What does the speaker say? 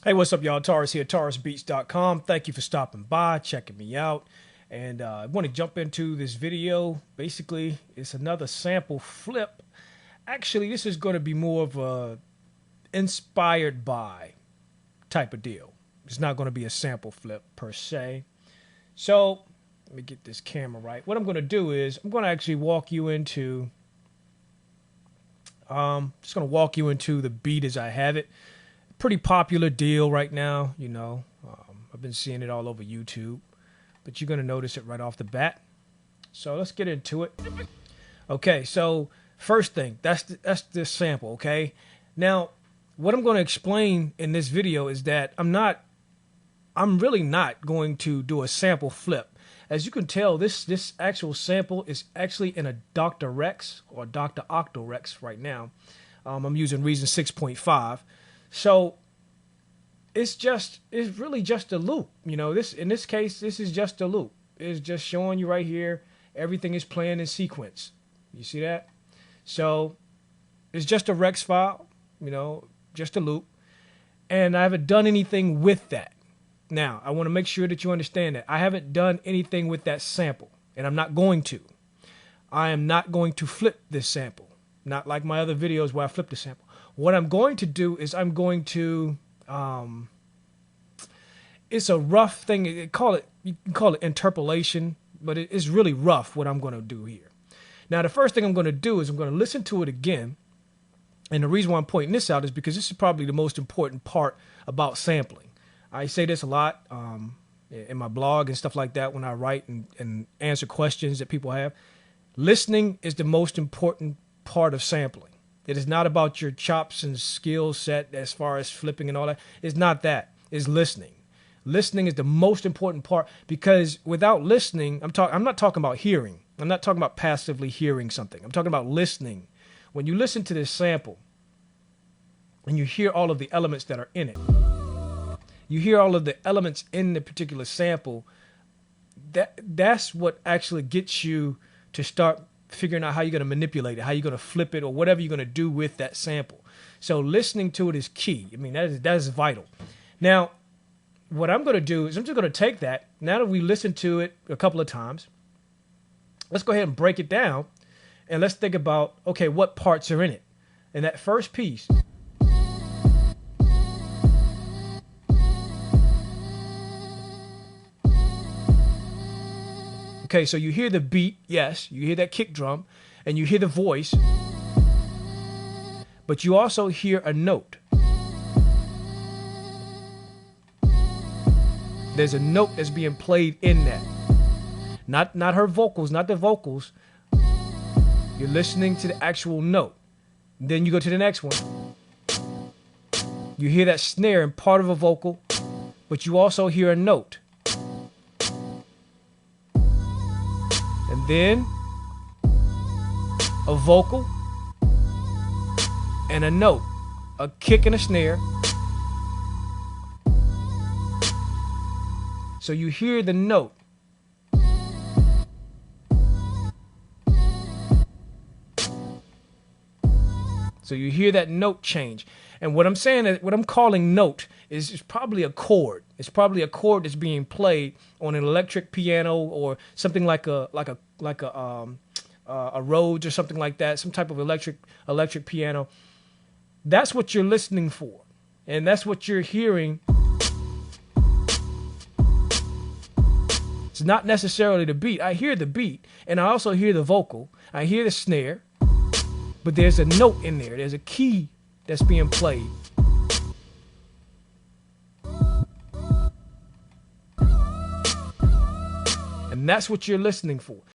Hey, what's up, y'all? Taurus here, TaurusBeats.com. Thank you for stopping by, checking me out. And I want to jump into this video. Basically, it's another sample flip. Actually, this is going to be more of a inspired by type of deal. It's not going to be a sample flip per se. So, let me get this camera right. What I'm going to do is, I'm going to actually walk you into, just going to walk you into the beat as I have it. Pretty popular deal right now, you know. I've been seeing it all over YouTube, but you're gonna notice it right off the bat. So let's get into it. Okay, so first thing, that's the sample. Okay, now what I'm going to explain in this video is that I'm really not going to do a sample flip. As you can tell, this actual sample is actually in a OctoRex or Dr. OctoRex right now. I'm using Reason 6.5. So it's really just a loop. You know, in this case, this is just a loop. It's just showing you right here, everything is playing in sequence. You see that? So it's just a Rex file, you know, just a loop. And I haven't done anything with that. Now, I want to make sure that you understand that I haven't done anything with that sample, and I'm not going to. I am not going to flip this sample. Not like my other videos where I flip the sample. What I'm going to do is I'm going to, it's a rough thing. You can call it interpolation, but it's really rough what I'm going to do here. Now, the first thing I'm going to do is I'm going to listen to it again. And the reason why I'm pointing this out is because this is probably the most important part about sampling. I say this a lot in my blog and stuff like that when I write and answer questions that people have. Listening is the most important part of sampling. It is not about your chops and skill set as far as flipping and all that. It's not that. It's listening. Listening is the most important part, because without listening, I'm not talking about hearing. I'm not talking about passively hearing something. I'm talking about listening. When you listen to this sample and you hear all of the elements that are in it, you hear all of the elements in the particular sample, that's what actually gets you to start figuring out how you're going to manipulate it, how you're going to flip it, or whatever you're going to do with that sample. So listening to it is key. I mean, that is vital. Now, what I'm going to do is I'm just going to take that. Now that we listened to it a couple of times, let's go ahead and break it down, and let's think about, okay, what parts are in it. And that first piece, okay, so you hear the beat, yes, you hear that kick drum, and you hear the voice, but you also hear a note. There's a note that's being played in that. Not her vocals, not the vocals. You're listening to the actual note. Then you go to the next one. You hear that snare and part of a vocal, but you also hear a note. And then a vocal and a note, a kick and a snare. So you hear the note. So you hear that note change. And what I'm saying is, what I'm calling note is probably a chord. It's probably a chord that's being played on an electric piano or something like a Rhodes or something like that, some type of electric piano. That's what you're listening for, and that's what you're hearing. It's not necessarily the beat. I hear the beat, and I also hear the vocal. I hear the snare, but there's a note in there. There's a key that's being played. And that's what you're listening for.